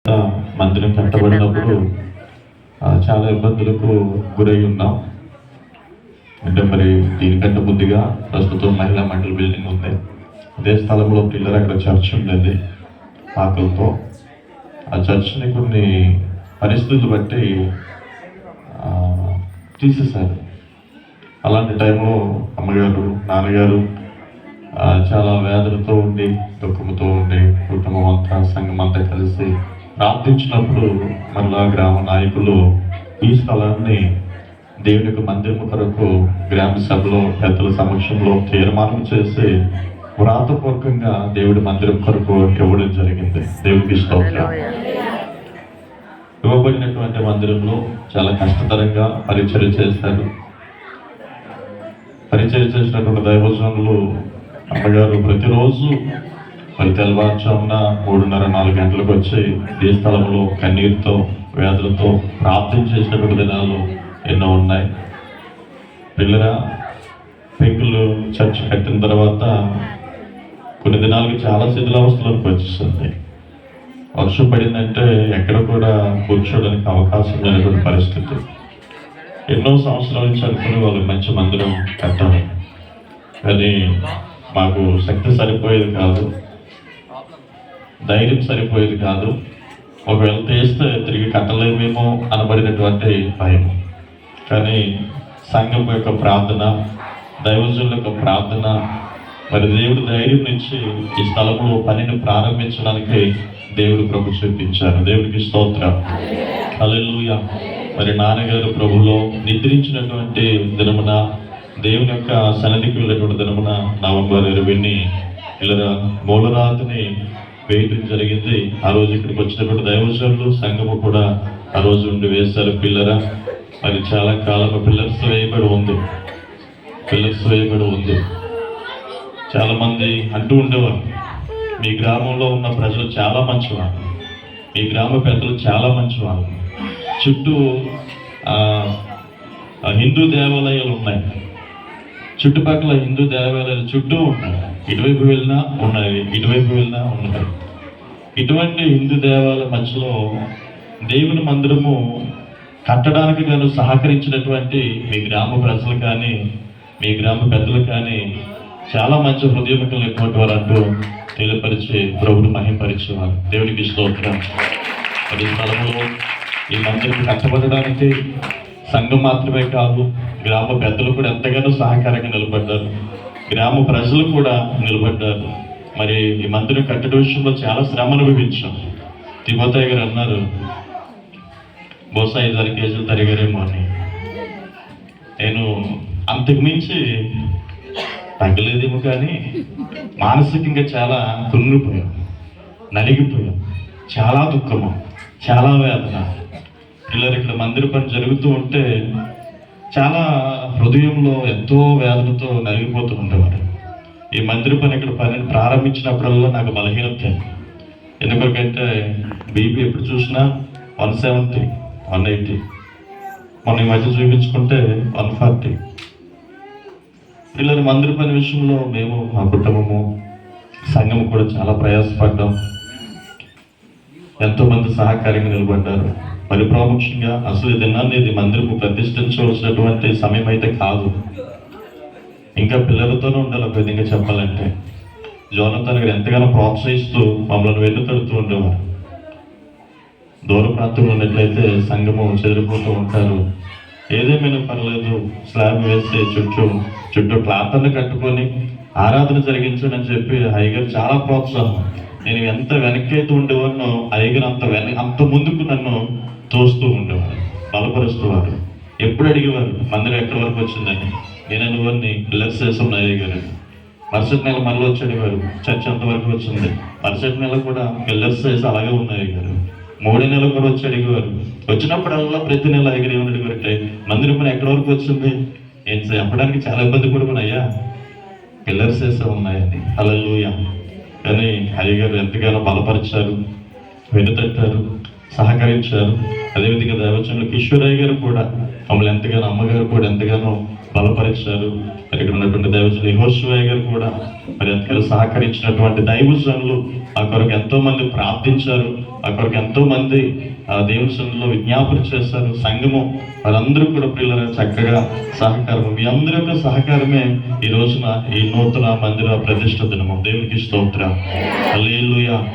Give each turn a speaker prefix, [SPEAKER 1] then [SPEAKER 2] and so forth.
[SPEAKER 1] మందిరం కట్టబడినప్పుడు చాలా ఇబ్బందులకు గురై ఉన్నాం. అంటే మరి దీనికంటే ముందుగా ప్రస్తుతం మహిళా మండలి బిల్డింగ్ ఉంది. అదే స్థలంలో పిల్లలు అక్కడ చర్చ్ ఉండేది ఆకులతో. ఆ చర్చ్ని కొన్ని పరిస్థితులు బట్టి తీసేశారు. అలాంటి టైంలో అమ్మగారు నాన్నగారు చాలా వేదనతో ఉండి దుఃఖంతో ఉండి కుటుంబం అంతా సంఘం అంతా కలిసి ప్రార్థించినప్పుడు మళ్ళా గ్రామ నాయకులు ఈ స్థలాన్ని దేవునికి మందిరం కొరకు గ్రామ సభలో పెద్దల సమక్షంలో తీర్మానం చేసి వ్రాతపూర్వకంగా దేవుడి మందిరం కొరకు ఇవ్వడం జరిగింది. దేవుడికి స్తోత్రం. ఇవ్వబడినటువంటి మందిరంలో చాలా కష్టతరంగా పరిచర్య చేశారు. పరిచయం చేసినటువంటి దైవజనులు అమ్మగారు ప్రతిరోజు మరి తెల్లవారుజామున 3:30-4 గంటలకు వచ్చి ఈ స్థలంలో కన్నీరుతో వేదనతో ప్రార్థన చేసినటువంటి దినాలు ఎన్నో ఉన్నాయి. పిల్లరా పెంకులు చర్చ్ కట్టిన తర్వాత కొన్ని దినాలకి చాలా శిథిలావస్థలకు వచ్చేస్తుంది. వర్షం పడిందంటే ఎక్కడ కూడా కూర్చోడానికి అవకాశం లేనటువంటి పరిస్థితి. ఎన్నో సంవత్సరాల నుంచి అనుకుని వాళ్ళు మంచి మందిరం కట్టాలి, కానీ మాకు శక్తి సరిపోయేది కాదు, ధైర్యం సరిపోయేది కాదు. ఒకవేళ తీస్తే తిరిగి కట్టలేమేమో అనబడినటువంటి భయం. కానీ సంఘం యొక్క ప్రార్థన, దైవజనుల యొక్క ప్రార్థన, మరి దేవుడు ధైర్యం నుంచి ఈ స్థలంలో పనిని ప్రారంభించడానికి దేవుడు ప్రభు చూపించారు. దేవుడికి స్తోత్రం. హల్లెలూయా. మరి నాన్నగారు ప్రభులో నిద్రించినటువంటి దినమున, దేవుని యొక్క సన్నిధికి వెళ్ళినటువంటి దినమున నవంబర్ 20ని ఇలా మూలరాతిని వేయడం జరిగింది. ఆ రోజు ఇక్కడికి వచ్చినటువంటి దైవజనులు సంఘము కూడా ఆ రోజు ఉండి వేశారు. పిల్లరా మరి చాలా కాలం పిల్లర్స్ వేయబడి ఉంది. చాలా మంది అంటూ ఉండేవారు, మీ గ్రామంలో ఉన్న ప్రజలు చాలా మంచివారు, మీ గ్రామ పెద్దలు చాలా మంచివారు, చుట్టూ హిందూ దేవాలయాలు ఉన్నాయి, చుట్టుపక్కల హిందూ దేవాలయాలు చుట్టూ ఉన్నాయి, ఇటువైపు వెళ్ళినా ఉన్నాయి, ఇటువైపు వెళ్ళినా ఉన్నాయి. ఇటువంటి హిందూ దేవాలయ మధ్యలో దేవుని మందిరము కట్టడానికి గాను సహకరించినటువంటి మీ గ్రామ ప్రజలు కానీ మీ గ్రామ పెద్దలు కానీ చాలా మంచి హృదయం కలిగినటువంటి వారు అంటూ తెలియపరిచి ప్రభువుని మహిమపరిచేవారు. దేవునికి స్తోత్రం. అది స్థలంలో ఈ మందిరం కట్టబడడానికి సంఘం మాత్రమే కాదు, గ్రామ పెద్దలు కూడా ఎంతగానో సహకారంగా నిలబడ్డారు, గ్రామ ప్రజలు కూడా నిలబడ్డారు. మరి ఈ మందిరం కట్టడం విషయంలో చాలా శ్రమ అనుభవించాం. తిమోతయ్య గారు అన్నారు, బహుశా 5-6 కేజీలు తరిగారేమో అని. నేను అంతకుమించి తగ్గలేదేమో, కానీ మానసికంగా చాలా కృంగిపోయాం, నలిగిపోయాం, చాలా దుఃఖము, చాలా వేదన. పిల్లలు ఇక్కడ మందిర పని జరుగుతూ ఉంటే చాలా హృదయంలో ఎంతో వేదనతో నలిగిపోతూ ఉండేవారు. ఈ మందిర పని ఇక్కడ పనిని ప్రారంభించినప్పుడల్లా నాకు బలహీనత. ఎందుకంటే బీపీ ఎప్పుడు చూసినా 170, 180, మొన్న ఈ మధ్య చూపించుకుంటే 140. పిల్లలు మందిర పని విషయంలో మేము మా కుటుంబము సంఘము కూడా చాలా ప్రయాసపడ్డాం. ఎంతోమంది సహకారంగా నిలబడ్డారు. మరి ప్రాముఖ్యంగా అసలు ఈ దినాన్ని ఇది మందిరము ప్రతిష్ఠించవలసినటువంటి సమయం అయితే కాదు, ఇంకా పిల్లలతోనే ఉండాలి. ఒక విధంగా చెప్పాలంటే జోనతన్ గారు ఎంతగానో ప్రోత్సహిస్తూ మమ్మల్ని వెన్నుతడుతూ ఉండేవారు. దూర ప్రాంతంలో ఉన్నట్లయితే సంఘము చెదిరిపోతూ ఉంటారు, ఏదేమైనా పర్లేదు స్లాబ్ వేసి చుట్టూ క్లాతర్లు కట్టుకొని ఆరాధన జరిగించండి అని చెప్పి అయ్యగారు చాలా ప్రోత్సాహం. నేను ఎంత వెనక్కి అయితే ఉండేవాడినో అయ్యగారు అంత ముందుకు నన్ను తోస్తూ ఉండేవారు, బలపరుస్తూవారు. ఎప్పుడు అడిగేవారు మందిరం ఎక్కడి వరకు వచ్చిందని. నేను అనేవారిని పిల్లర్స్ చేస్తున్న అయ్యగారు. మరుసటి నెల మళ్ళీ వచ్చి అడిగారు, చర్చ్ ఎంతవరకు వచ్చింది. మరుసటి నెల కూడా పిల్లర్స్ చేసి అలాగే ఉన్నాయి గారు. 3వ నెల కూడా వచ్చి అడిగేవారు. వచ్చినప్పుడల్లా ప్రతి నెల అయ్యగారు ఏమని అడిగారంటే, మందిరం పని ఎక్కడి వరకు వచ్చింది. నేను చెప్పడానికి చాలా ఇబ్బంది పడుకున్నాయ్యా, పిల్లర్స్ చేసే ఉన్నాయని. హల్లెలూయా. కానీ అయ్యగారు ఎంతగానో బలపరిచారు, వెనుతట్టారు, సహకరించారు. అదేవిధంగా దైవజనులు కిషోరయ్య గారు కూడా మమ్మల్ని ఎంతగానో, అమ్మగారు కూడా ఎంతగానో బలపరిచారు. మరి ఇక్కడ ఉన్నటువంటి దైవజనులు యెహోషువ గారు కూడా మరి ఎంతగానో సహకరించినటువంటి దైవజనులు ఆ కొరకు ఎంతో మంది ప్రార్థించారు. ఆ కొరకు ఎంతో మంది ఆ దేవుని సన్నిధిలో విజ్ఞాపన చేశారు. సంఘము వారందరూ కూడా పిల్లల చక్కగా సహకారం, మీ అందరి యొక్క సహకారమే ఈ రోజున ఈ నూతన మందిర ప్రతిష్ఠ దినము. దేవునికి స్తోత్రం. హల్లెలూయా.